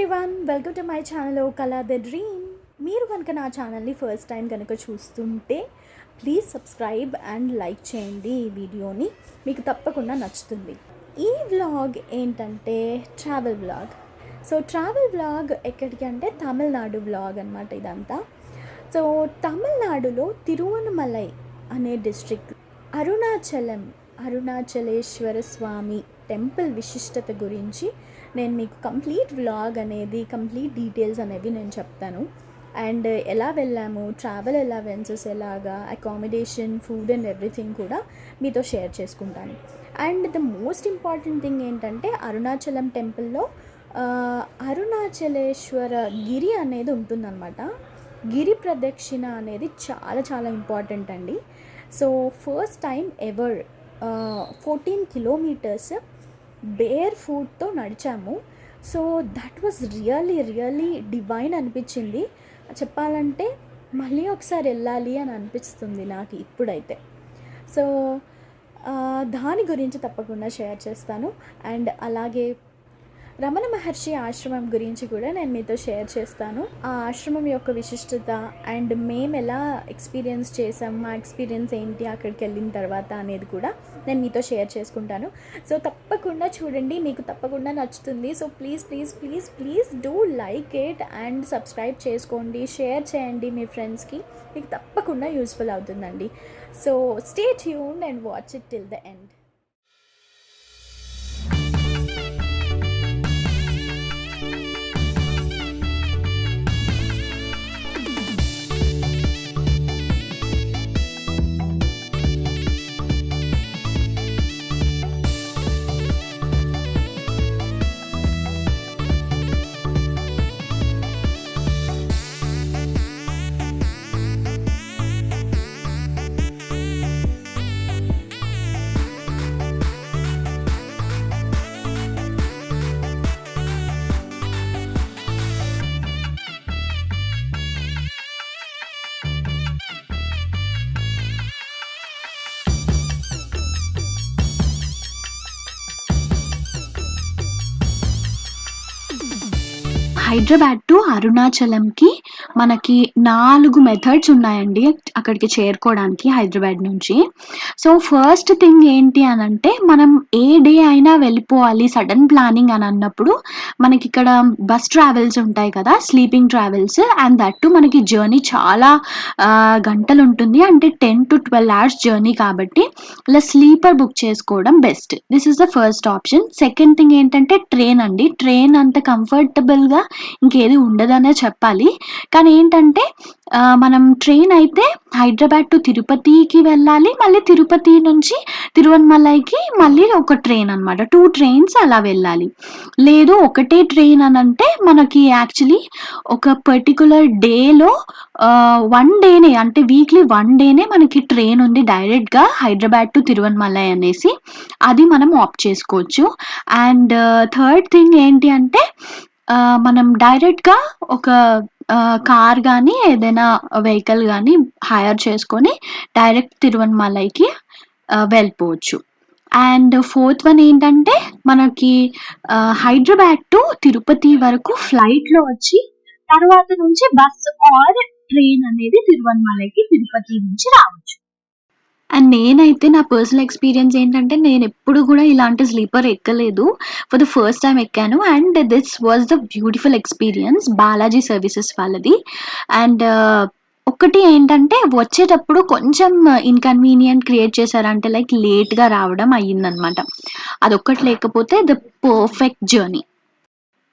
Everyone, welcome to my channel o colour the dream. మీరు కనుక నా ఛానల్ని ఫస్ట్ టైం కనుక చూస్తుంటే ప్లీజ్ సబ్స్క్రైబ్ అండ్ లైక్ చేయండి. ఈ వీడియోని మీకు తప్పకుండా నచ్చుతుంది. ఈ వ్లాగ్ ఏంటంటే travel vlog. So travel vlog ఎక్కడికి అంటే తమిళనాడు వ్లాగ్ అనమాట ఇదంతా. సో తమిళనాడులో తిరువన్నమలై అనే డిస్ట్రిక్ట్ అరుణాచలేశ్వర స్వామి టెంపుల్ విశిష్టత గురించి నేను మీకు కంప్లీట్ వ్లాగ్ అనేది కంప్లీట్ డీటెయిల్స్ అనేవి నేను చెప్తాను. అండ్ ఎలా వెళ్ళాము, ట్రావెల్ ఎలవెన్సెస్ ఎలాగా, అకామిడేషన్, ఫుడ్ అండ్ ఎవ్రీథింగ్ కూడా మీతో షేర్ చేసుకుంటాను. And the most important thing ఏంటంటే అరుణాచలం టెంపుల్లో అరుణాచలేశ్వర గిరి అనేది ఉంటుందన్నమాట. గిరి ప్రదక్షిణ అనేది చాలా చాలా ఇంపార్టెంట్ అండి. So first time ever 14 kilometres bare ఫుట్తో నడిచాము. So that was really divine అనిపించింది. చెప్పాలంటే మళ్ళీ ఒకసారి వెళ్ళాలి అని అనిపిస్తుంది నాకు ఇప్పుడైతే. సో దాని గురించి తప్పకుండా షేర్ చేస్తాను. అండ్ అలాగే రమణ మహర్షి ఆశ్రమం గురించి కూడా నేను మీతో షేర్ చేస్తాను. ఆ ఆశ్రమం యొక్క విశిష్టత అండ్ మేము ఎలా ఎక్స్పీరియన్స్ చేసాం, మా ఎక్స్పీరియన్స్ ఏంటి అక్కడికి వెళ్ళిన తర్వాత అనేది కూడా నేను మీతో షేర్ చేసుకుంటాను. సో తప్పకుండా చూడండి, మీకు తప్పకుండా నచ్చుతుంది. So please do like it and subscribe చేసుకోండి, షేర్ చేయండి మీ ఫ్రెండ్స్కి. మీకు తప్పకుండా యూస్ఫుల్ అవుతుందండి. So stay tuned and watch it till the end. Hyderabad to అరుణాచలంకి మనకి 4 మెథడ్స్ ఉన్నాయండి అక్కడికి చేరుకోవడానికి హైదరాబాద్ నుంచి. సో ఫస్ట్ థింగ్ ఏంటి అని అంటే, మనం ఏ డే అయినా వెళ్ళిపోవాలి సడన్ ప్లానింగ్ అని అన్నప్పుడు మనకి ఇక్కడ బస్ ట్రావెల్స్ ఉంటాయి కదా, sleeping travels. And that to మనకి జర్నీ చాలా గంటలు ఉంటుంది, అంటే 10 to 12 hours జర్నీ కాబట్టి ఇలా స్లీపర్ బుక్ చేసుకోవడం best. This is the first option. Second thing ఏంటంటే ట్రైన్ అండి. ట్రైన్ అంత కంఫర్టబుల్గా ఇంకేది ఉండదనే చెప్పాలి. కానీ ఏంటంటే మనం ట్రైన్ అయితే హైదరాబాద్ టు తిరుపతికి వెళ్ళాలి, మళ్ళీ తిరుపతి నుంచి తిరువన్నమలైకి మళ్ళీ ఒక ట్రైన్ అనమాట. 2 trains అలా వెళ్ళాలి. లేదు ఒకటే ట్రైన్ అని అంటే మనకి యాక్చువల్లీ ఒక పర్టికులర్ డేలో 1 డేనే, అంటే వీక్లీ 1 డేనే మనకి ట్రైన్ ఉంది డైరెక్ట్గా హైదరాబాద్ టు తిరువన్నమలై అనేసి. అది మనం ఆప్ట్ చేసుకోవచ్చు. అండ్ థర్డ్ థింగ్ ఏంటి అంటే మనం డైరెక్ట్గా ఒక కార్ కానీ ఏదైనా వెహికల్ కానీ హైర్ చేసుకొని డైరెక్ట్ తిరువన్నమలైకి వెళ్ళిపోవచ్చు. అండ్ ఫోర్త్ వన్ ఏంటంటే మనకి హైదరాబాద్ టు తిరుపతి వరకు ఫ్లైట్లో వచ్చి తర్వాత నుంచి బస్ ఆర్ ట్రైన్ అనేది తిరువన్నమలైకి తిరుపతి నుంచి రావచ్చు. అండ్ నేనైతే నా పర్సనల్ ఎక్స్పీరియన్స్ ఏంటంటే, నేను ఎప్పుడు కూడా ఇలాంటి స్లీపర్ ఎక్కలేదు. ఫర్ ద ఫస్ట్ టైం ఎక్కాను. And this was the beautiful experience Balaji services వాళ్ళది. అండ్ ఒకటి ఏంటంటే వచ్చేటప్పుడు కొంచెం ఇన్కన్వీనియంట్ క్రియేట్ చేశారంటే, లైక్ లేట్గా రావడం అయ్యిందనమాట. అదొక్కటి లేకపోతే the perfect journey.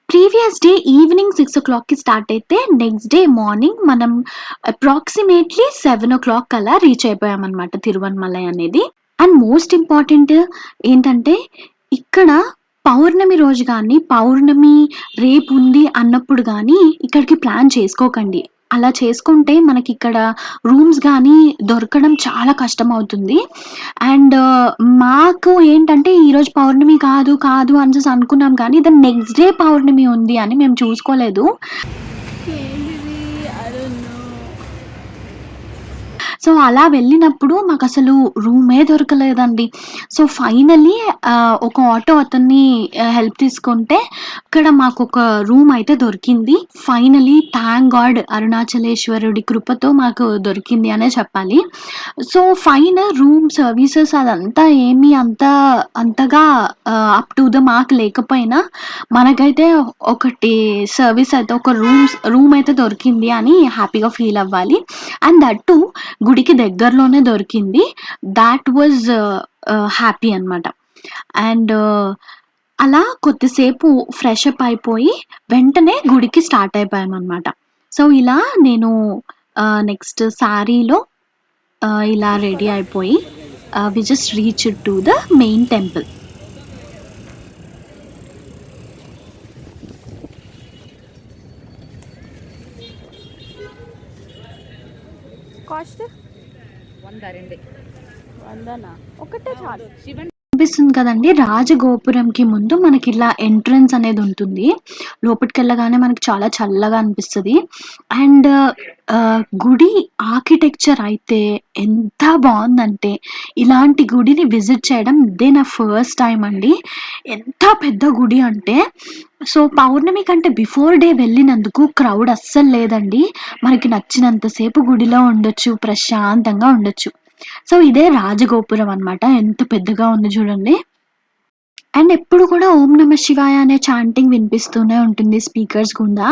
Previous day evening 6 o'clockకి స్టార్ట్ అయితే నెక్స్ట్ డే మార్నింగ్ మనం అప్రాక్సిమేట్లీ 7 o'clock అలా రీచ్ అయిపోయామన్నమాట తిరువన్నమలై అనేది. అండ్ మోస్ట్ ఇంపార్టెంట్ ఏంటంటే, ఇక్కడ పౌర్ణమి రోజు కానీ, పౌర్ణమి రేపు ఉంది అన్నప్పుడు కానీ ఇక్కడికి ప్లాన్ చేసుకోకండి. అలా చేసుకుంటే మనకి ఇక్కడ రూమ్స్ కానీ దొరకడం చాలా కష్టం అవుతుంది. అండ్ మాకు ఏంటంటే ఈరోజు పౌర్ణమి కాదు అనేసి అనుకున్నాం, కానీ ద నెక్స్ట్ డే పౌర్ణమి ఉంది అని మేము చూసుకోలేదు. సో అలా వెళ్ళినప్పుడు మాకసలు రూమే దొరకలేదండి. సో ఫైనల్లీ ఒక ఆటో అతన్ని హెల్ప్ తీసుకుంటే అక్కడ మాకొక రూమ్ అయితే దొరికింది. ఫైనల్లీ థాంక్ గాడ్ అరుణాచలేశ్వరుడి కృపతో మాకు దొరికింది అనే చెప్పాలి. సో ఫైన్ రూమ్ సర్వీసెస్ అదంతా ఏమి అంతగా అప్ టు ద మార్క్ లేకపోయినా మనకైతే ఒకటి సర్వీస్ అయితే ఒక రూమ్ అయితే దొరికింది అని హ్యాపీగా ఫీల్ అవ్వాలి. అండ్ దట్ టూ గుడికి దగ్గరలోనే దొరికింది. దాట్ వాజ్ హ్యాపీ అనమాట. అండ్ అలా కొద్దిసేపు ఫ్రెష్ అప్ అయిపోయి వెంటనే గుడికి స్టార్ట్ అయిపోయామన్నమాట. సో ఇలా నేను నెక్స్ట్ శారీలో ఇలా రెడీ అయిపోయి we just reached to the main temple. Cost 100 వందనా? ఒకటే చాలు. కనిపిస్తుంది కదండి, రాజగోపురంకి ముందు మనకి ఇలా ఎంట్రన్స్ అనేది ఉంటుంది. లోపలికి వెళ్ళగానే మనకి చాలా చల్లగా అనిపిస్తుంది. అండ్ గుడి ఆర్కిటెక్చర్ అయితే ఎంత బాగుందంటే ఇలాంటి గుడిని విజిట్ చేయడం ఇదే నా ఫస్ట్ టైం అండి. ఎంత పెద్ద గుడి అంటే సో పౌర్ణమి కంటే బిఫోర్ డే వెళ్ళినందుకు క్రౌడ్ అస్సలు లేదండి. మనకి నచ్చినంతసేపు గుడిలో ఉండొచ్చు, ప్రశాంతంగా ఉండొచ్చు. సో ఇదే రాజగోపురం అన్నమాట. ఎంత పెద్దగా ఉంది చూడండి. అండ్ ఎప్పుడు కూడా ఓం నమ శివాయ అనే చాంటింగ్ వినిపిస్తూనే ఉంటుంది స్పీకర్స్ గుండా.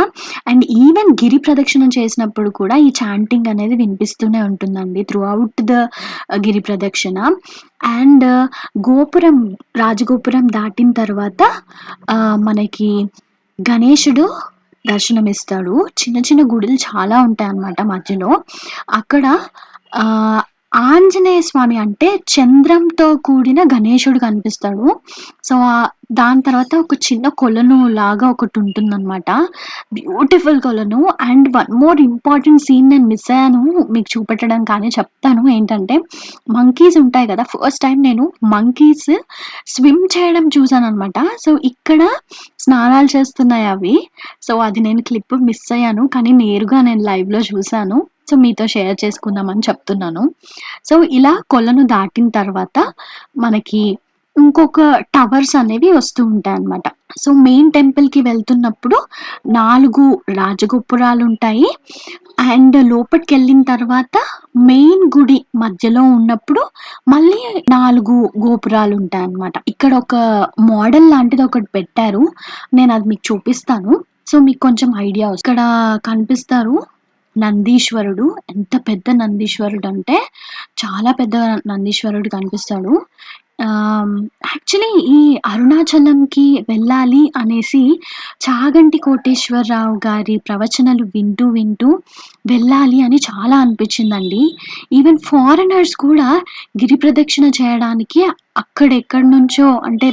అండ్ ఈవెన్ గిరి ప్రదక్షిణం చేసినప్పుడు కూడా ఈ చాంటింగ్ అనేది వినిపిస్తూనే ఉంటుందండి త్రూ అవుట్ ద గిరి ప్రదక్షిణ. అండ్ గోపురం రాజగోపురం దాటిన తర్వాత మనకి గణేశుడు దర్శనమిస్తాడు. చిన్న చిన్న గుడులు చాలా ఉంటాయి అన్నమాట మధ్యలో. అక్కడ ఆ ఆంజనేయ స్వామి అంటే చంద్రంతో కూడిన గణేశుడు కనిపిస్తాడు. సో దాని తర్వాత ఒక చిన్న కొలను లాగా ఒకటి ఉంటుందన్నమాట. బ్యూటిఫుల్ కొలను. And one more important scene నేను మిస్ అయ్యాను మీకు చూపెట్టడం, కానీ చెప్తాను. ఏంటంటే మంకీస్ ఉంటాయి కదా, ఫస్ట్ టైం నేను మంకీస్ స్విమ్ చేయడం చూసాను అనమాట. సో ఇక్కడ స్నానాలు చేస్తున్నాయి అవి. సో అది నేను క్లిప్ మిస్ అయ్యాను, కానీ నేరుగా నేను లైవ్ లో చూసాను. సో మీతో షేర్ చేసుకుందామని చెప్తున్నాను. సో ఇలా కొలను దాటిన తర్వాత మనకి ఇంకొక టవర్స్ అనేవి వస్తూ ఉంటాయి అన్నమాట. సో మెయిన్ టెంపుల్ కి వెళ్తున్నప్పుడు 4 రాజగోపురాలు ఉంటాయి. అండ్ లోపలికి వెళ్ళిన తర్వాత మెయిన్ గుడి మధ్యలో ఉన్నప్పుడు మళ్ళీ 4 గోపురాలు ఉంటాయి అన్నమాట. ఇక్కడ ఒక మోడల్ లాంటిది ఒకటి పెట్టారు, నేను అది మీకు చూపిస్తాను. సో మీకు కొంచెం ఐడియా వస్తుంది. ఇక్కడ కనిపిస్తారు నందీశ్వరుడు. ఎంత పెద్ద నందీశ్వరుడు అంటే చాలా పెద్ద నందీశ్వరుడు కనిపిస్తాడు. యాక్చువల్లీ ఈ అరుణాచలంకి వెళ్ళాలి అనేసి చాగంటి కోటేశ్వరరావు గారి ప్రవచనాలు వింటూ వింటూ వెళ్ళాలి అని చాలా అనిపించిందండి. ఈవెన్ ఫారినర్స్ కూడా గిరి ప్రదక్షిణ చేయడానికి అక్కడెక్కడి నుంచో అంటే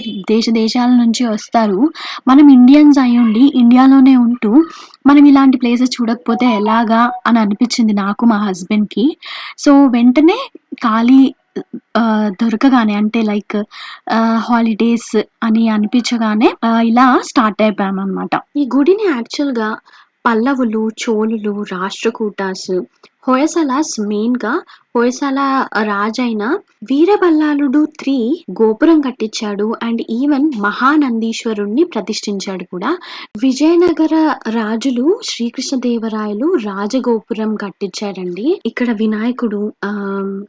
దేశాల నుంచి వస్తారు. మనం ఇండియన్స్ అయ్యుండి ఇండియాలోనే ఉంటూ మనం ఇలాంటి ప్లేసెస్ చూడకపోతే ఎలాగా అని అనిపించింది నాకు, మా హస్బెండ్కి. సో వెంటనే ఖాళీ దొరకగానే అంటే లైక్ హాలిడేస్ అని అనిపించగానే ఇలా స్టార్ట్ అయిపోయామన్నమాట. ఈ గుడిని యాక్చువల్గా పల్లవులు, చోళులు, రాష్ట్రకూటాస్, హొయసలాస్ మెయిన్ గా హొయసల రాజైన వీరబల్లాలుడు 3 గోపురం కట్టించాడు. అండ్ ఈవెన్ మహానందీశ్వరుణ్ణి ప్రతిష్ఠించాడు కూడా. విజయనగర రాజులు శ్రీకృష్ణదేవరాయలు రాజగోపురం కట్టించారండి. ఇక్కడ వినాయకుడు,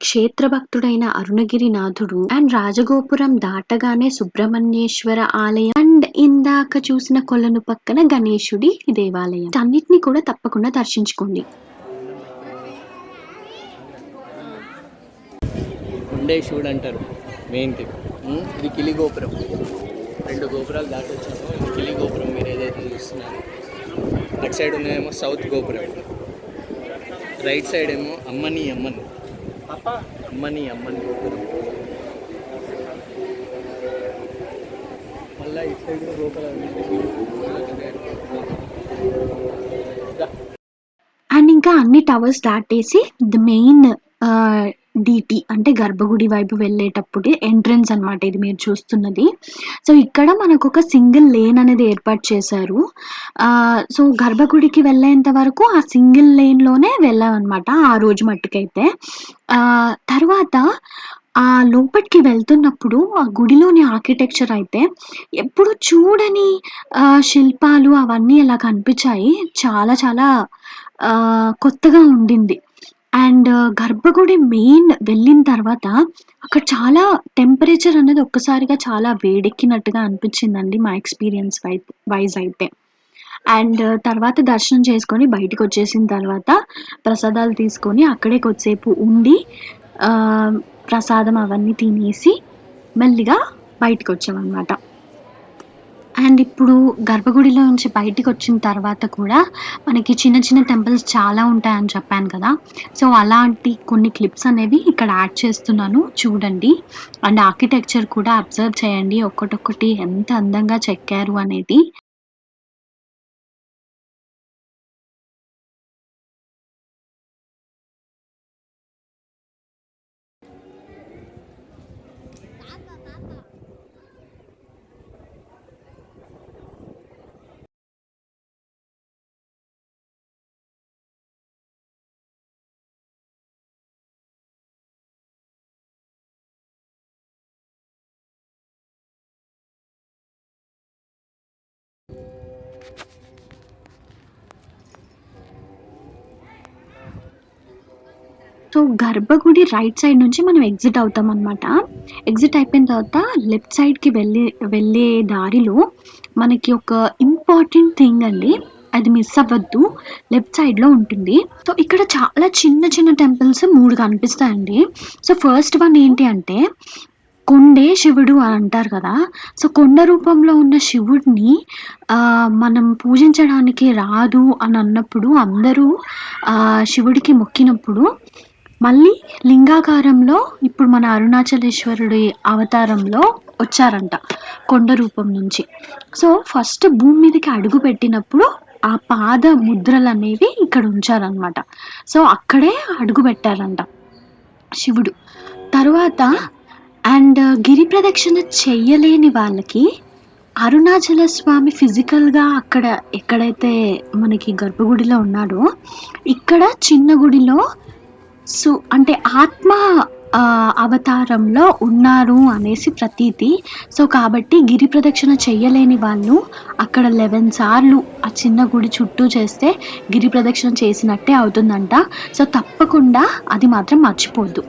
క్షేత్ర భక్తుడైన అరుణగిరినాథుడు, అండ్ రాజగోపురం దాటగానే సుబ్రహ్మణ్యేశ్వర ఆలయం, అండ్ ఇందాక చూసిన కొలను పక్కన గణేశుడి దేవాలయం. అన్నిటిని కూడా తప్పకుండా దర్శించుకోండి. శివుడు అంటారు మెయిన్ థింగ్. ఇది కిలి గోపురం. 2 గోపురాలు దాటొచ్చాము. ఇది కిలి గోపురం మీరు ఏదైతే చూస్తున్నారు. అటు సైడ్ ఉన్నదేమో సౌత్ గోపురం, రైట్ సైడ్ ఏమో అమ్మని గోపురం. మళ్ళీ ఇటు సైడ్ గోపురం. అండ్ ఇంకా అన్ని టవర్స్ దాటేసి ద మెయిన్ డీటీ అంటే గర్భగుడి వైపు వెళ్ళేటప్పుడు ఎంట్రన్స్ అన్నమాట ఇది మీరు చూస్తున్నది. సో, ఇక్కడ మనకొక సింగిల్ లేన్ అనేది ఏర్పాటు చేశారు. సో, గర్భగుడికి వెళ్ళేంత వరకు ఆ సింగిల్ లేన్‌లోనే వెళ్ళామన్నమాట ఆ రోజు మట్టుకైతే. తర్వాత లోపటికి వెళ్తున్నప్పుడు ఆ గుడిలోని ఆర్కిటెక్చర్ అయితే ఎప్పుడు చూడని శిల్పాలు అవన్నీ అలా కనిపించాయి. చాలా చాలా కొత్తగా ఉండింది. అండ్ గర్భగుడి మెయిన్ వెళ్ళిన తర్వాత అక్కడ చాలా టెంపరేచర్ అనేది ఒక్కసారిగా చాలా వేడెక్కినట్టుగా అనిపించిందండి మా ఎక్స్‌పీరియన్స్ వైస్ అయితే. అండ్ తర్వాత దర్శనం చేసుకొని బయటికొచ్చేసిన తర్వాత ప్రసాదాలు తీసుకొని అక్కడే కొద్దిసేపు ఉండి ఆహ్, ప్రసాదం అవన్నీ తినేసి మెల్లిగా బయటికొచ్చామనమాట. అండ్ ఇప్పుడు గర్భగుడిలో నుంచి బయటికొచ్చిన తర్వాత కూడా మనకి చిన్న చిన్న టెంపుల్స్ చాలా ఉంటాయని చెప్పాను కదా! సో, అలాంటి కొన్ని క్లిప్స్ అనేవి ఇక్కడ యాడ్ చేస్తున్నాను చూడండి. అండ్ ఆర్కిటెక్చర్ కూడా అబ్జర్వ్ చేయండి. ఒక్కటొక్కటి ఎంత అందంగా చెక్కారు అనేది. సో, గర్భగుడి రైట్ సైడ్ నుంచి మనం ఎగ్జిట్ అవుతామనమాట. ఎగ్జిట్ అయిపోయిన తర్వాత లెఫ్ట్ సైడ్‌కి వెళ్ళే దారిలో మనకి ఒక ఇంపార్టెంట్ థింగ్ అండి. అది మిస్ అవ్వద్దు. లెఫ్ట్ సైడ్‌లో ఉంటుంది. సో, ఇక్కడ చాలా చిన్న చిన్న టెంపుల్స్ 3 కనిపిస్తాయండి. సో, ఫస్ట్ వన్ ఏంటి అంటే కొండే శివుడు అని అంటారు కదా! సో, కొండ రూపంలో ఉన్న శివుడిని మనం పూజించడానికి రాదు అని అన్నప్పుడు అందరూ శివుడికి మొక్కినప్పుడు మళ్ళీ లింగాకారంలో ఇప్పుడు మన అరుణాచలేశ్వరుడి అవతారంలో వచ్చారంట కొండ రూపం నుంచి. సో, ఫస్ట్ భూమి మీదకి అడుగు పెట్టినప్పుడు ఆ పాద ముద్రలనేవి ఇక్కడ ఉంచారనమాట. సో, అక్కడే అడుగు పెట్టారంట శివుడు. తరువాత అండ్ గిరి ప్రదక్షిణ చెయ్యలేని వాళ్ళకి అరుణాచల స్వామి ఫిజికల్‌గా అక్కడ ఎక్కడైతే మనకి గర్భగుడిలో ఉన్నాడో, ఇక్కడ చిన్న గుడిలో అంటే ఆత్మ అవతారంలో ఉన్నారు అనేసి ప్రతీతి. సో, కాబట్టి గిరి ప్రదక్షిణ చెయ్యలేని వాళ్ళు అక్కడ 11 సార్లు ఆ చిన్న గుడి చుట్టూ చేస్తే గిరి ప్రదక్షిణ చేసినట్టే అవుతుందంట. సో, తప్పకుండా అది మాత్రం మర్చిపోవద్దు.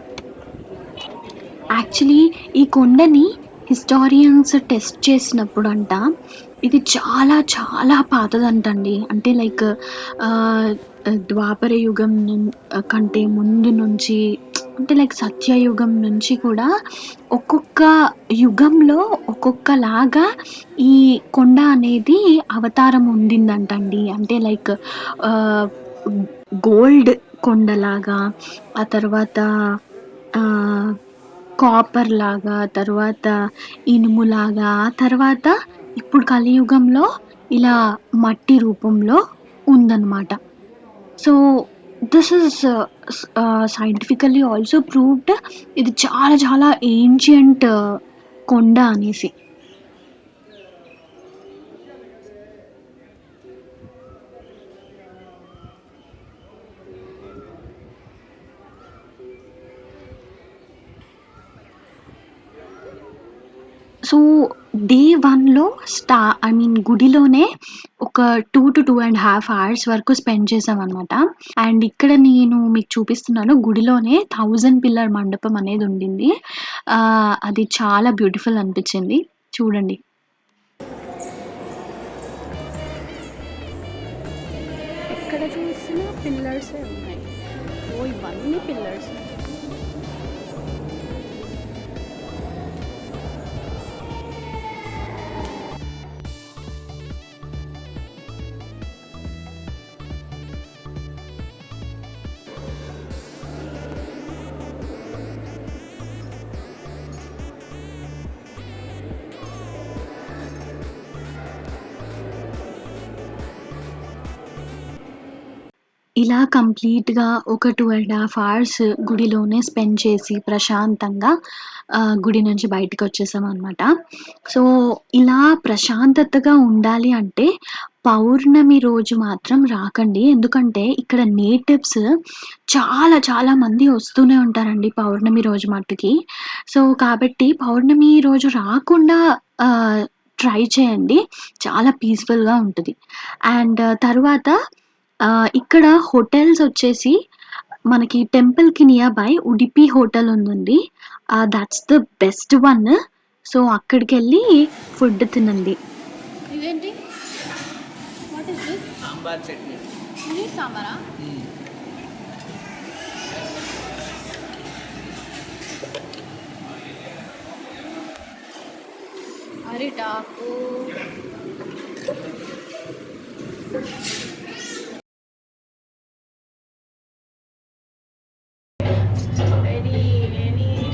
యాక్చువల్లీ ఈ కొండని హిస్టారియన్స్ టెస్ట్ చేసినప్పుడంట ఇది చాలా చాలా పాతదంటండి. అంటే లైక్ ద్వాపర యుగం కంటే ముందు నుంచి అంటే లైక్ సత్యయుగం నుంచి కూడా ఒక్కొక్క యుగంలో ఒక్కొక్కలాగా ఈ కొండ అనేది అవతారం ఉండిందంటండి. అంటే లైక్ గోల్డ్ కొండలాగా, ఆ తర్వాత కాపర్ లాగా, తర్వాత ఇనుములాగా, ఆ తర్వాత ఇప్పుడు కలియుగంలో ఇలా మట్టి రూపంలో ఉందన్నమాట. So, this is scientifically also proved. ఇది చాలా చాలా ఏన్షియంట్ కొండ అనేసి. సో, డే 1లో గుడిలోనే ఒక 2-2.5 అవర్స్ వరకు స్పెండ్ చేశామనమాట. అండ్ ఇక్కడ నేను మీకు చూపిస్తున్నాను గుడిలోనే 1000 పిల్లర్ మండపం అనేది ఉండింది. అది చాలా బ్యూటిఫుల్ అనిపించింది. చూడండి. ఎక్కడ చూసినా పిల్లర్సే ఉన్నాయి. ఇవన్నీ పిల్లర్స్. ఇలా కంప్లీట్‌గా ఒక 2½ అవర్స్ గుడిలోనే స్పెండ్ చేసి ప్రశాంతంగా గుడి నుంచి బయటికొచ్చేసామనమాట. సో, ఇలా ప్రశాంతతగా ఉండాలి అంటే పౌర్ణమి రోజు మాత్రం రాకండి. ఎందుకంటే ఇక్కడ నేటివ్స్ చాలా చాలా మంది వస్తూనే ఉంటారండి పౌర్ణమి రోజు మట్టుకి. సో, కాబట్టి పౌర్ణమి రోజు రాకుండా ట్రై చేయండి. చాలా పీస్‌ఫుల్‌గా ఉంటది. అండ్ తరువాత ఇక్కడ హోటల్స్ వచ్చేసి మనకి టెంపుల్‌కి నియర్ బై ఉడిపి హోటల్ ఉందండి. That's the best one. So, అక్కడికెళ్ళి ఫుడ్ తినండి. ఇదేంటి? What is this? Sambar chutney. ఇది సాంబారా? అరిటాకు. Very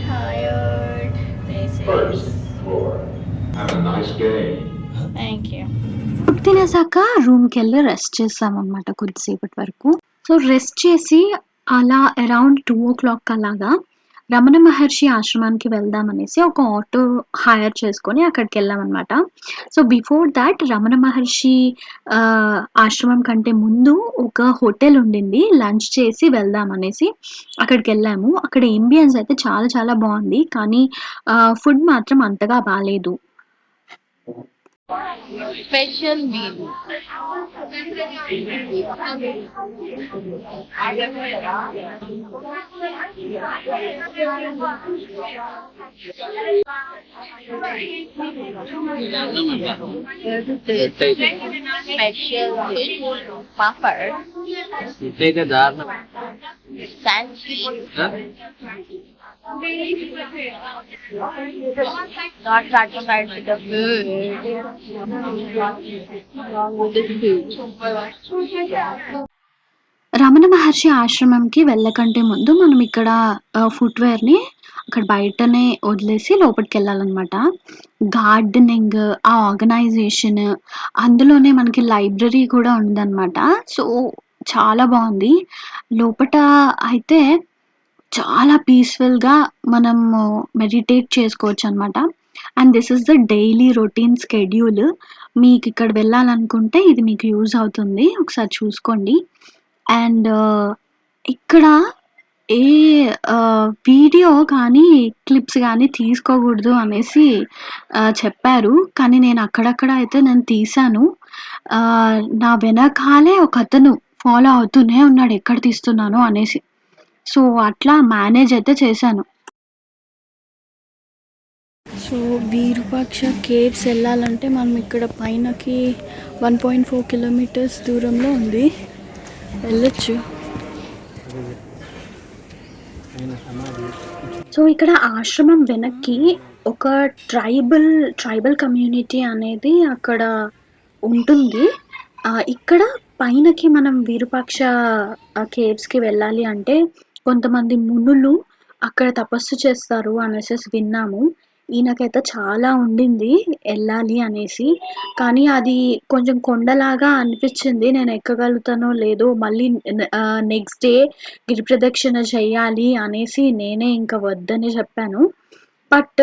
tired. This is. Have a nice day. Thank you. Food తినేసాక రూమ్‌కెళ్ళి రెస్ట్ చేశామనమాట కొద్దిసేపటి వరకు. సో, రెస్ట్ చేసి అలా అరౌండ్ 2:00 అలాగా రమణ మహర్షి ఆశ్రమానికి వెళ్దామనేసి ఒక ఆటో హైర్ చేసుకొని అక్కడికెళ్ళామనమాట. So, before thought Ramana Maharshi ఆశ్రమం కంటే ముందు ఒక హోటల్ ఉండింది. లంచ్ చేసి వెళ్దామనేసి అక్కడికెళ్ళాము. అక్కడ యాంబియన్స్ అయితే చాలా చాలా బావుంది. కానీ ఫుడ్ మాత్రం అంతగా బాలేదు. Special meal. Special dish. Papad. ఇదైతే దారుణం. Sandwich. Not satisfied with the food. Ramana Maharshi ఆశ్రమంకి వెళ్ళకంటే ముందు మనం ఇక్కడ ఫుట్‌వేర్‌ని అక్కడ బయటనే వదిలేసి లోపటికెళ్ళాలనమాట. గార్డెనింగ్, ఆ ఆర్గనైజేషన్ అందులోనే మనకి లైబ్రరీ కూడా ఉందనమాట. సో, చాలా బావుంది. లోపట అయితే చాలా పీస్‌ఫుల్‌గా మనము మెడిటేట్ చేసుకోవచ్చనమాట. And this is the daily routine schedule. మీకిక్కడ వెళ్ళాలనుకుంటే ఇది మీకు యూజ్ అవుతుంది. ఒకసారి చూసుకోండి. అండ్ ఇక్కడ ఏ వీడియో కానీ, క్లిప్స్ గానీ తీసుకోకూడదు అనేసి చెప్పారు. కానీ నేను అక్కడక్కడ అయితే నేను తీశాను. నా వెనకాలే ఒకతను ఫాలో అవుతూనే ఉన్నాడు ఎక్కడ తీస్తున్నానో అనేసి. సో, అట్లా మేనేజ్ అయితే చేశాను. సో విరూపాక్ష కేవ్స్ వెళ్ళాలంటే మనం ఇక్కడ పైనకి 1.4 కిలోమీటర్స్ దూరంలో ఉంది, వెళ్ళొచ్చు. సో, ఇక్కడ ఆశ్రమం వెనక్కి ఒక ట్రైబల్ కమ్యూనిటీ అనేది అక్కడ ఉంటుంది. ఇక్కడ పైనకి మనం విరూపాక్ష కేవ్స్‌కి వెళ్ళాలి అంటే కొంతమంది మునులు అక్కడ తపస్సు చేస్తారు అనేసేసి విన్నాము. ఈయనకైతే చాలా ఉండింది ఎళ్ళాలి అనేసి. కానీ అది కొంచెం కొండలాగా అనిపిచ్చింది. నేను ఎక్కగలుగుతానో లేదో మళ్ళీ నెక్స్ట్ డే గిరి ప్రదక్షిణ చెయ్యాలి అనేసి నేనే ఇంక వద్దని చెప్పాను. బట్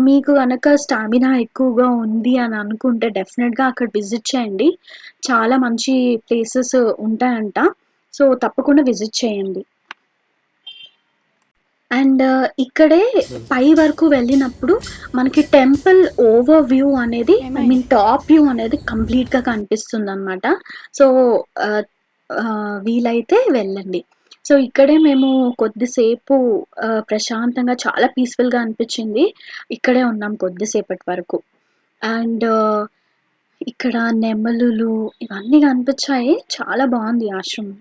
మీకు గనక స్టామినా ఎక్కువగా ఉంది అని అనుకుంటే డెఫినెట్‌గా అక్కడ విజిట్ చేయండి. చాలా మంచి ప్లేసెస్ ఉంటాయంట. సో, తప్పకుండా విజిట్ చేయండి. అండ్ ఇక్కడే పై వరకు వెళ్ళినప్పుడు మనకి టెంపుల్ ఓవర్ వ్యూ అనేది ఐ మీన్ టాప్ వ్యూ అనేది కంప్లీట్‌గా కనిపిస్తుందనమాట. సో, వీలైతే వెళ్ళండి. సో, ఇక్కడే మేము కొద్దిసేపు ప్రశాంతంగా చాలా పీస్‌ఫుల్‌గా అనిపిచ్చింది. ఇక్కడే ఉన్నాం కొద్దిసేపటి వరకు. అండ్ ఇక్కడ నెమలులు ఇవన్నీ కనిపిచ్చాయి. చాలా బావుంది ఈ ఆశ్రమం.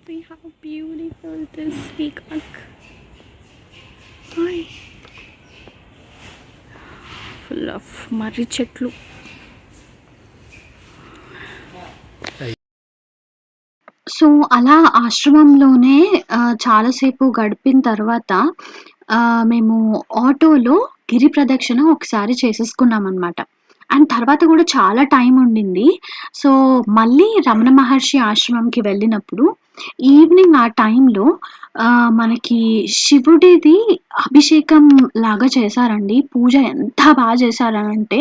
See how beautiful this peacock. Hi. Full of మర్రి చెట్లు. సో, అలా ఆశ్రమంలోనే చాలాసేపు గడిపిన తర్వాత మేము ఆటోలో గిరి ప్రదక్షిణ ఒకసారి చేసేసుకున్నాం అనమాట. అండ్ తర్వాత కూడా చాలా టైం ఉండింది. సో మళ్ళీ రమణ మహర్షి ఆశ్రమంకి వెళ్ళినప్పుడు ఈవినింగ్ ఆ టైంలో మనకి శివుడిది అభిషేకం లాగా చేశారండి. పూజ ఎంత బాగా చేశారంటే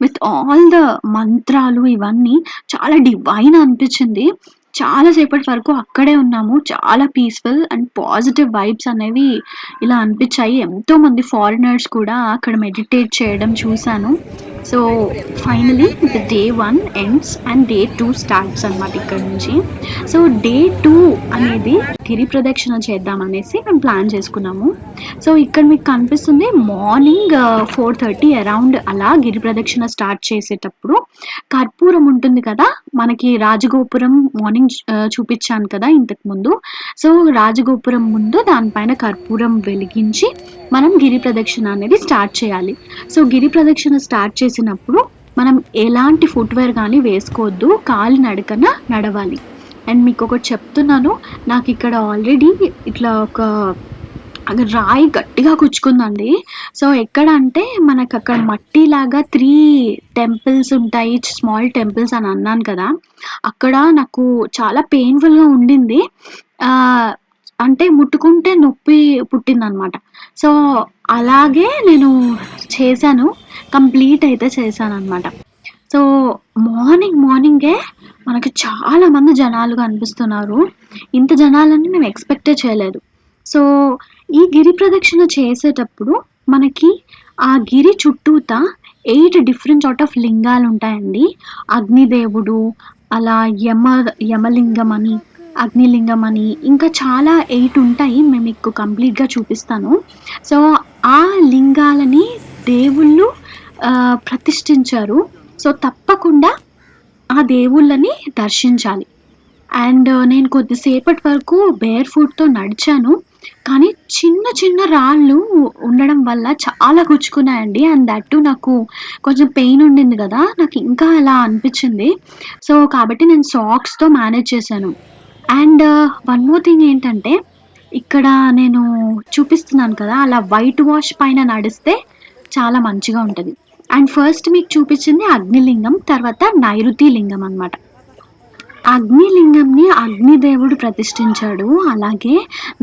విత్ ఆల్ ద మంత్రాలు ఇవన్నీ చాలా డివైన్ అనిపించింది. చాలా సేపటి వరకు అక్కడే ఉన్నాము. చాలా పీస్ఫుల్ అండ్ పాజిటివ్ వైబ్స్ అనేవి ఇలా అనిపించాయి. ఎంతో మంది ఫారినర్స్ కూడా అక్కడ మెడిటేట్ చేయడం చూశాను. So finally the day 1 ends and day 2 starts అనమాట ఇక్కడ నుంచి. సో డే 2 అనేది గిరి ప్రదక్షిణ చేద్దాం అనేసి మేము ప్లాన్ చేసుకున్నాము. సో ఇక్కడ మీకు కనిపిస్తుంది మార్నింగ్ 4:30 అరౌండ్ అలా గిరి ప్రదక్షిణ స్టార్ట్ చేసేటప్పుడు కర్పూరం ఉంటుంది కదా, మనకి రాజగోపురం మార్నింగ్ చూపించాను కదా ఇంతకు ముందు. సో రాజగోపురం ముందు దానిపైన కర్పూరం వెలిగించి మనం గిరి ప్రదక్షిణ అనేది స్టార్ట్ చేయాలి. సో గిరి ప్రదక్షిణ స్టార్ట్ చేసినప్పుడు మనం ఎలాంటి ఫుట్వేర్ కానీ వేసుకోవద్దు, కాలి నడకన నడవాలి. అండ్ మీకు ఒకటి చెప్తున్నాను, నాకు ఇక్కడ ఆల్రెడీ ఇట్లా ఒక రాయి గట్టిగా కుచ్చుకుందండి. సో ఎక్కడ అంటే మనకు అక్కడ మట్టిలాగా 3 టెంపుల్స్ ఉంటాయి, స్మాల్ టెంపుల్స్ అని అన్నాను కదా, అక్కడ నాకు చాలా పెయిన్ఫుల్గా ఉండింది. అంటే ముట్టుకుంటే నొప్పి పుట్టిందనమాట. సో అలాగే నేను చేశాను, కంప్లీట్ అయితే చేశాను అనమాట. సో మార్నింగే మనకి చాలా మంది జనాలుగా అనిపిస్తున్నారు. ఇంత జనాలని మేము ఎక్స్పెక్టే చేయలేదు. సో ఈ గిరి ప్రదక్షిణ చేసేటప్పుడు మనకి ఆ గిరి చుట్టూత 8 డిఫరెంట్ సార్ట్ ఆఫ్ లింగాలు ఉంటాయండి. అగ్నిదేవుడు, అలా యమలింగం అని, అగ్నిలింగం అని, ఇంకా చాలా 8 ఉంటాయి. మేము మీకు కంప్లీట్గా చూపిస్తాను. సో ఆ లింగాలని దేవుళ్ళు ప్రతిష్ఠించారు. సో తప్పకుండా ఆ దేవుళ్ళని దర్శించాలి. అండ్ నేను కొద్దిసేపటి వరకు బేర్ ఫుట్తో నడిచాను, కానీ చిన్న రాళ్ళు ఉండడం వల్ల చాలా గుచ్చుకున్నాయండి. అండ్ దట్ టు నాకు కొంచెం పెయిన్ ఉండింది కదా, నాకు ఇంకా అలా అనిపించింది. సో కాబట్టి నేను సాక్స్తో మేనేజ్ చేశాను. అండ్ వన్ మోర్ థింగ్ ఏంటంటే, ఇక్కడ నేను చూపిస్తున్నాను కదా, అలా వైట్ వాష్ పైన నడిస్తే చాలా మంచిగా ఉంటుంది. అండ్ ఫస్ట్ మీకు చూపించింది అగ్నిలింగం, తర్వాత నైరుతి లింగం అనమాట. అగ్నిలింగంని అగ్నిదేవుడు ప్రతిష్ఠించాడు, అలాగే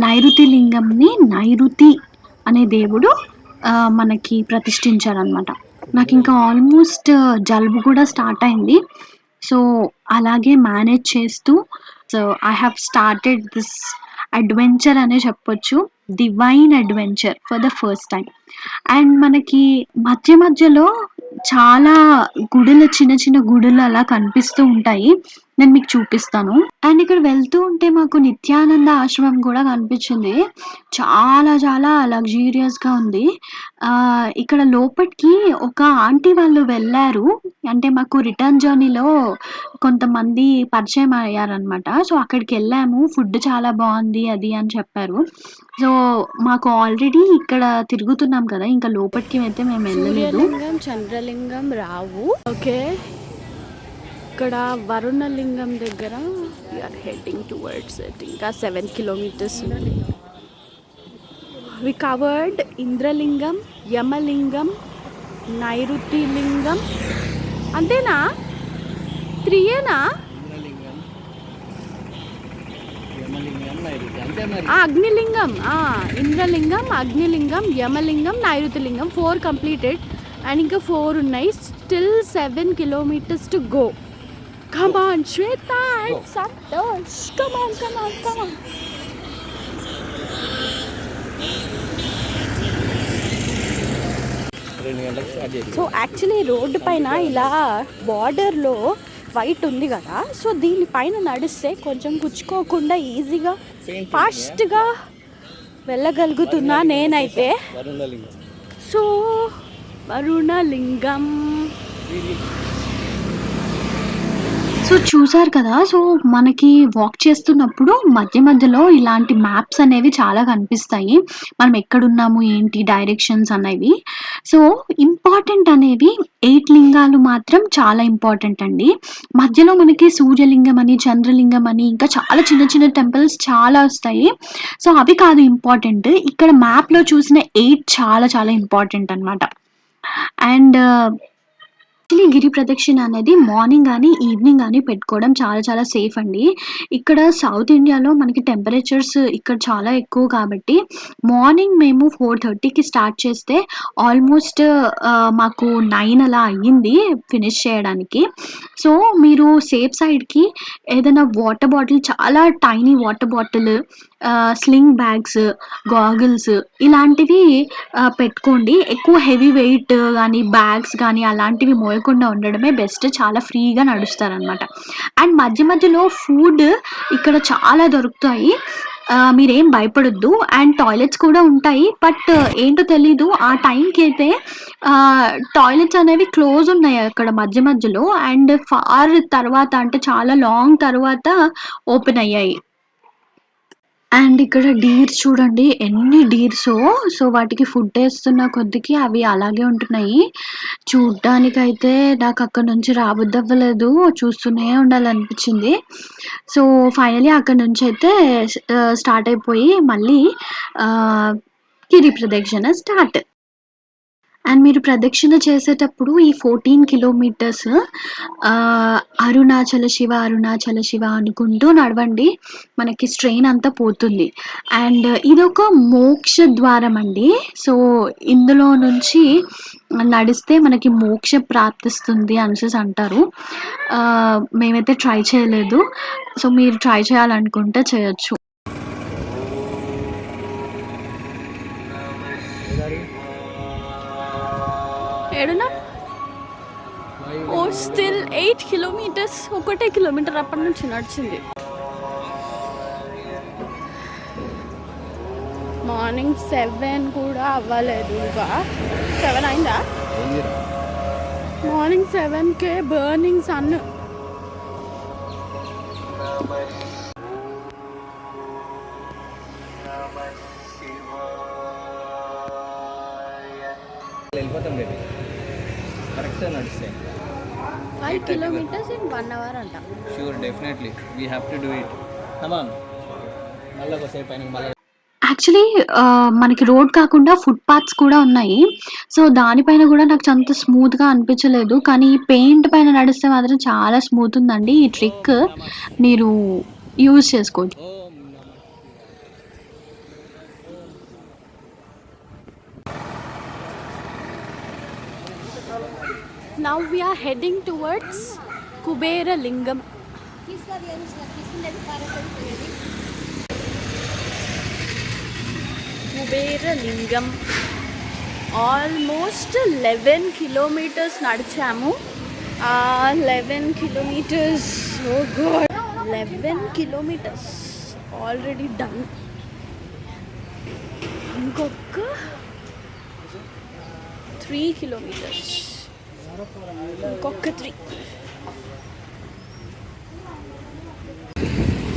నైరుతి లింగంని నైరుతి అనే దేవుడు మనకి ప్రతిష్ఠించారనమాట. నాకు ఇంకా ఆల్మోస్ట్ జలుబు కూడా స్టార్ట్ అయింది. సో అలాగే మేనేజ్ చేస్తూ so I have started this adventure అనే చెప్పొచ్చు, divine adventure for the first time. And మనకి మధ్యలో చాలా గుడులు, చిన్న గుడులు అలా కనిపిస్తూ ఉంటాయి. నేను మీకు చూపిస్తాను. అండ్ ఇక్కడ వెళ్తూ ఉంటే మాకు నిత్యానంద ఆశ్రమం కూడా కనిపించింది. చాలా లగ్జూరియస్గా ఉంది. ఇక్కడ లోపలికి ఒక ఆంటీ వాళ్ళు వెళ్ళారు, అంటే మాకు రిటర్న్ జర్నీలో కొంతమంది పరిచయం అయ్యారనమాట. సో అక్కడికి వెళ్ళాము, ఫుడ్ చాలా బాగుంది అది అని చెప్పారు. సో మాకు ఆల్రెడీ ఇక్కడ తిరుగుతున్నాం కదా, ఇంకా లోపలికి అయితే మేము వెళ్ళలేదు. సూర్యలింగం, చంద్రలింగం రావు. ఓకే, ఇక్కడ వరుణలింగం దగ్గర వీఆర్ హెడ్డింగ్ టువర్డ్స్ ఇట్. ఇంకా 7 kilometers ఉంది. వి కవర్డ్ ఇంద్రలింగం, యమలింగం, నైరుతి లింగం, అంతేనా? 3ఏనా? అగ్నిలింగం, ఇంద్రలింగం, అగ్నిలింగం, యమలింగం, నైరుతి లింగం 4 కంప్లీటెడ్. అండ్ ఇంకా 4 ఉన్నాయి. Still 7 kilometers to go. Come on, Shweta and Santosh. Come on. So actually road పైన ఇలా బార్డర్లో వైట్ ఉంది కదా, సో దీనిపైన నడిస్తే కొంచెం గుచ్చుకోకుండా ఈజీగా ఫాస్ట్గా వెళ్ళగలుగుతున్నా నేనైతే. సో వరుణలింగం సో చూసారు కదా! సో మనకి వాక్ చేస్తున్నప్పుడు మధ్య మధ్యలో ఇలాంటి మ్యాప్స్ అనేవి చాలా కనిపిస్తాయి. మనం ఎక్కడున్నాము, ఏంటి డైరెక్షన్స్ అనేవి. సో ఇంపార్టెంట్ అనేవి 8 లింగాలు మాత్రం చాలా ఇంపార్టెంట్ అండి. మధ్యలో మనకి సూర్యలింగం అని, చంద్రలింగం అని ఇంకా చాలా చిన్న చిన్న టెంపుల్స్ చాలా వస్తాయి. సో అవి కాదు ఇంపార్టెంట్. ఇక్కడ మ్యాప్‌లో చూసిన 8 చాలా చాలా ఇంపార్టెంట్ అన్నమాట. అండ్ యాక్చువల్లీ గిరి ప్రదక్షిణ అనేది మార్నింగ్ గానీ, ఈవినింగ్ గానీ పెట్టుకోవడం చాలా చాలా సేఫ్ అండి. ఇక్కడ సౌత్ ఇండియాలో మనకి టెంపరేచర్స్ ఇక్కడ చాలా ఎక్కువ కాబట్టి, మార్నింగ్ మేము 4:30కి స్టార్ట్ చేస్తే ఆల్మోస్ట్ మాకు 9 అలా అయ్యింది ఫినిష్ చేయడానికి. సో, మీరు సేఫ్ సైడ్‌కి ఏదైనా వాటర్ బాటిల్ చాలా tiny water bottle, sling bags, గాగిల్స్ ఇలాంటివి పెట్టుకోండి. ఎక్కువ హెవీ వెయిట్ గానీ, బ్యాగ్స్ గానీ అలాంటివి మోయకుండా ఉండడమే బెస్ట్. చాలా ఫ్రీగా నడుస్తారనమాట. అండ్ మధ్య మధ్యలో ఫుడ్ ఇక్కడ చాలా దొరుకుతాయి. మీరేం భయపడొద్దు. అండ్ టాయిలెట్స్ కూడా ఉంటాయి. బట్ ఏంటో తెలీదు ఆ టైంకి అయితే టాయిలెట్స్ అనేవి క్లోజ్ ఉన్నాయి అక్కడ మధ్య మధ్యలో. అండ్ ఫార్ తర్వాత అంటే చాలా లాంగ్ తర్వాత ఓపెన్ అయ్యాయి. అండ్ ఇక్కడ డీర్స్ చూడండి ఎన్ని డీర్సో. సో వాటికి ఫుడ్ వేస్తున్న కొద్దికి అవి అలాగే ఉంటున్నాయి. చూడ్డానికైతే నాకు అక్కడ నుంచి రాబుద్ది అవ్వలేదు. చూస్తూనే ఉండాలనిపించింది. సో ఫైనలీ అక్కడ నుంచి అయితే స్టార్ట్ అయిపోయి మళ్ళీ గిరి ప్రదక్షిణ స్టార్ట్. అండ్ మీరు ప్రదక్షిణ చేసేటప్పుడు ఈ 14 కిలోమీటర్స్ అరుణాచల శివ, అరుణాచల శివ అనుకుంటూ నడవండి. మనకి స్ట్రెయిన్ అంతా పోతుంది. అండ్ ఇదొక మోక్ష ద్వారం అండి. సో ఇందులో నుంచి నడిస్తే మనకి మోక్ష ప్రాప్తిస్తుంది అనేసి అంటారు. మేమైతే ట్రై చేయలేదు. సో మీరు ట్రై చేయాలనుకుంటే చేయొచ్చు. ఏడునా ఓ స్టిల్ 8 కిలోమీటర్స్, 1 కిలోమీటర్ అప్పటి నుంచి నడిచింది. మార్నింగ్ 7 కూడా అవ్వలేదు, ఇంకా 7 అయిందా? మార్నింగ్ 7కే బర్నింగ్ సన్. వెళ్ళిపోతాం బేబీ, కరెక్ట్గా నడుస్తాయి. 5 kilometers in 1 hour అంట. Sure, definitely we have to do it. Come on, మళ్ళీ ఒకసేపు పైన మళ్ళీ. యాక్చువల్లీ మనకి రోడ్ కాకుండా ఫుట్ పాత్స్ కూడా ఉన్నాయి. సో దానిపైన కూడా నాకు అంత స్మూత్గా అనిపించలేదు. కానీ పెయింట్ పైన నడిస్తే మాత్రం చాలా స్మూత్ ఉందండి. ఈ ట్రిక్ మీరు యూజ్ చేసుకోవచ్చు. Now we are heading towards Kubera Lingam. Kubera Lingam. Almost 11 kilometers నడిచాము. 11 kilometers. Oh God. 11 kilometers already done. ఇంకొక 3 kilometers. ఇంకొక 3.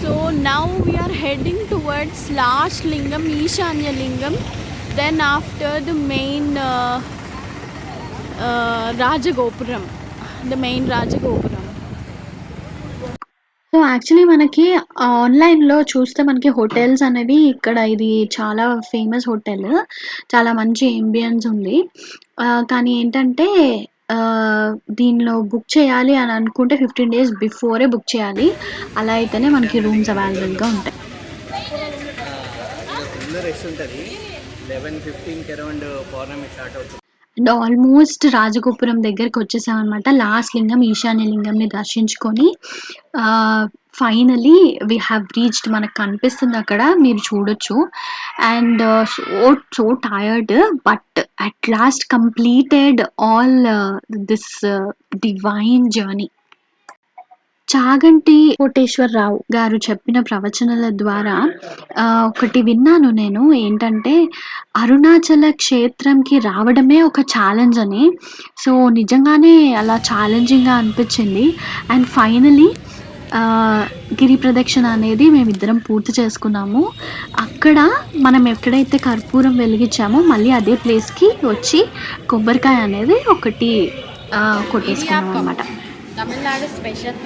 So now we are heading towards last lingam, Ishanya Lingam. Then after the main Rajagopuram, the main Rajagopuram. So actually మనకి ఆన్లైన్లో చూస్తే మనకి hotels అనేవి ఇక్కడ ఇది చాలా ఫేమస్ హోటల్, చాలా మంచి అంబియన్స్ ఉంది. కానీ ఏంటంటే దీనిలో బుక్ చేయాలి అని అనుకుంటే 15 days బిఫోరే బుక్ చేయాలి. అలా అయితేనే మనకి రూమ్స్ అవైలబుల్గా ఉంటాయి. ఫుల్ రష్ ఉంటుంది. 11:15కి అరౌండ్ పౌర్ణమి స్టార్ట్ అవుతుంది. అండ్ ఆల్మోస్ట్ రాజగోపురం దగ్గరికి వచ్చేసామన్నమాట. లాస్ట్ లింగం ఈశాన్య లింగంని దర్శించుకొని ఫైనలీ వీ హ్యావ్ రీచ్డ్. మనకు కనిపిస్తుంది అక్కడ, మీరు చూడొచ్చు. And so tired but at last completed all this divine journey. Chaganti Koteswararao గారు చెప్పిన ప్రవచనాల ద్వారా ఒకటి విన్నాను నేను. ఏంటంటే అరుణాచల క్షేత్రంకి రావడమే ఒక ఛాలెంజ్ అని. సో నిజంగానే అలా ఛాలెంజింగ్గా అనిపించింది. అండ్ ఫైనలీ గిరి ప్రదక్షిణ అనేది మేమిద్దరం పూర్తి చేసుకున్నాము. అక్కడ మనం ఎక్కడైతే కర్పూరం వెలిగించామో మళ్ళీ అదే ప్లేస్కి వచ్చి కొబ్బరికాయ అనేది ఒకటి కొట్టేసుకున్నాం అనమాట. తమిళనాడు స్పెషల్.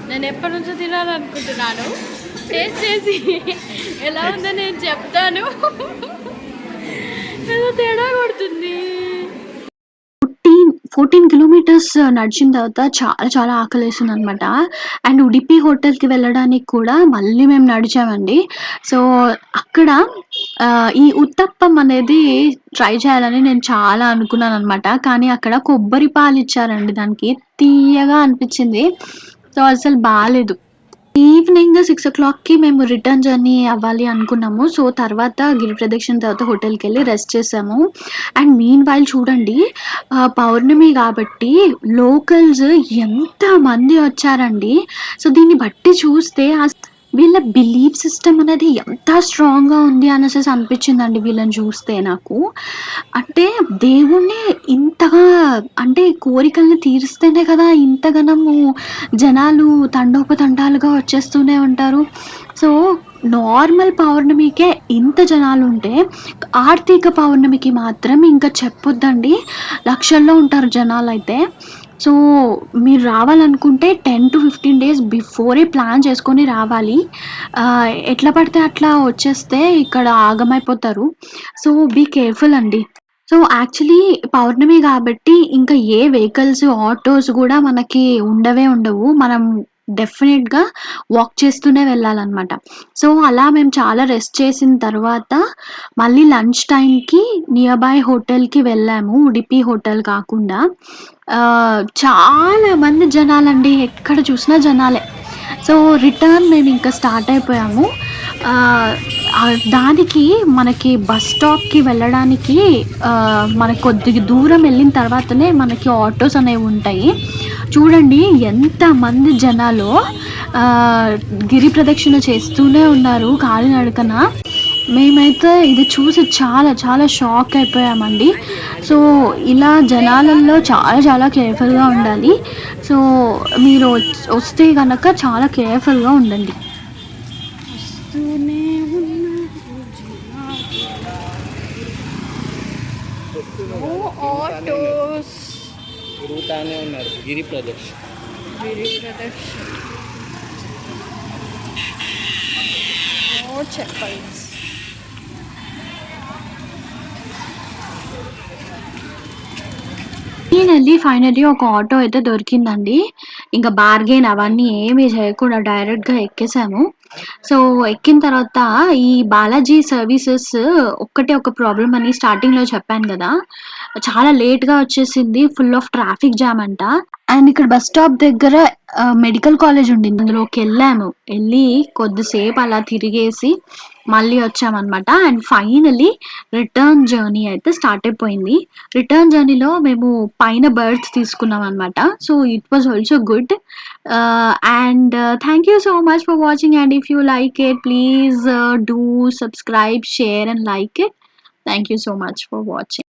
నేను ఎప్పటి నుంచో తినాలనుకుంటున్నాను. టేస్ట్ చేసి ఎలా ఉందో నేను చెప్తాను. ఏదో తేడా కొడుతుంది. 14 కిలోమీటర్స్ నడిచిన తర్వాత చాలా చాలా ఆకలేసింది అనమాట. అండ్ ఉడిపి హోటల్కి వెళ్ళడానికి కూడా మళ్ళీ మేము నడిచామండి. సో అక్కడ ఈ ఉత్తప్పం అనేది ట్రై చేయాలని నేను చాలా అనుకున్నాను అనమాట. కానీ అక్కడ కొబ్బరి పాలు ఇచ్చారండి, దానికి తీయగా అనిపించింది. సో అసలు బాగాలేదు. ఈవినింగ్ 6:00కి మేము రిటర్న్ జర్నీ అవ్వాలి అనుకున్నాము. సో తర్వాత గిరి ప్రదక్షిణ తర్వాత హోటల్కి వెళ్ళి రెస్ట్ చేసాము. అండ్ మీన్ వైల్ చూడండి, పౌర్ణమి కాబట్టి లోకల్స్ ఎంత మంది వచ్చారండి. సో దీన్ని బట్టి చూస్తే వీళ్ళ బిలీఫ్ సిస్టమ్ అనేది ఎంత స్ట్రాంగ్గా ఉంది అనేసి అనిపించిందండి వీళ్ళని చూస్తే నాకు. అంటే దేవుణ్ణి ఇంతగా అంటే కోరికల్ని తీరిస్తేనే కదా ఇంతగానము జనాలు తండోపతండాలుగా వచ్చేస్తూనే ఉంటారు. సో నార్మల్ పౌర్ణమికే ఇంత జనాలు ఉంటే కార్తీక పౌర్ణమికి మాత్రం ఇంకా చెప్పొద్దండి, లక్షల్లో ఉంటారు జనాలు అయితే. సో మీరు రావాలనుకుంటే 10 to 15 days బిఫోరే ప్లాన్ చేసుకొని రావాలి. ఎట్లా పడితే అట్లా వచ్చేస్తే ఇక్కడ ఆగమైపోతారు. సో బీ కేర్ఫుల్ అండి. సో యాక్చువల్లీ పౌర్ణమి కాబట్టి ఇంకా ఏ వెహికల్స్, ఆటోస్ కూడా మనకి ఉండవు. మనం డెఫినెట్గా వాక్ చేస్తూనే వెళ్ళాలన్నమాట. సో అలా మేము చాలా రెస్ట్ చేసిన తర్వాత మళ్ళీ లంచ్ టైంకి నియర్ బై హోటల్కి వెళ్ళాము, ఉడిపి హోటల్ కాకుండా. చాలా మంది జనాలండి, ఎక్కడ చూసినా జనాలే. సో రిటర్న్ మేము ఇంకా స్టార్ట్ అయిపోయాము. దానికి మనకి బస్ స్టాప్కి వెళ్ళడానికి మనకి కొద్దిగా దూరం వెళ్ళిన తర్వాతనే మనకి ఆటోస్ అనేవి ఉంటాయి. చూడండి ఎంతమంది జనాలు గిరి ప్రదక్షిణ చేస్తూనే ఉన్నారు కాలినడకన. మేమైతే ఇది చూసి చాలా చాలా షాక్ అయిపోయామండి. సో ఇలా జనాలలో చాలా చాలా కేర్ఫుల్గా ఉండాలి. సో మీరు వస్తే కనుక చాలా కేర్ఫుల్గా ఉండండి. ఆటోస్ తిరుగుతానే ఉన్నారు గిరి ప్రదక్షిణ. చెప్పల్స్. ఫైనల్లీ ఒక ఆటో అయితే దొరికిందండి. ఇంకా బార్గెన్ అవన్నీ ఏమీ చేయకుండా డైరెక్ట్గా ఎక్కేసాము. సో ఎక్కిన తర్వాత ఈ బాలాజీ సర్వీసెస్ ఒక్కటే ఒక ప్రాబ్లం అని స్టార్టింగ్లో చెప్పాను కదా, చాలా లేట్గా వచ్చేసింది. ఫుల్ ఆఫ్ ట్రాఫిక్ జామ్ అంట. అండ్ ఇక్కడ బస్ స్టాప్ దగ్గర మెడికల్ కాలేజ్ ఉండింది, అందులోకి వెళ్ళి కొద్దిసేపు అలా తిరిగేసి మళ్ళీ వచ్చామన్నమాట. అండ్ ఫైనలీ రిటర్న్ జర్నీ అయితే స్టార్ట్ అయిపోయింది. రిటర్న్ జర్నీలో మేము పైన బర్త్ తీసుకున్నాం అనమాట. So it was also good. And thank you so much for watching. And if you like it, please do subscribe, share and like it. Thank you so much for watching.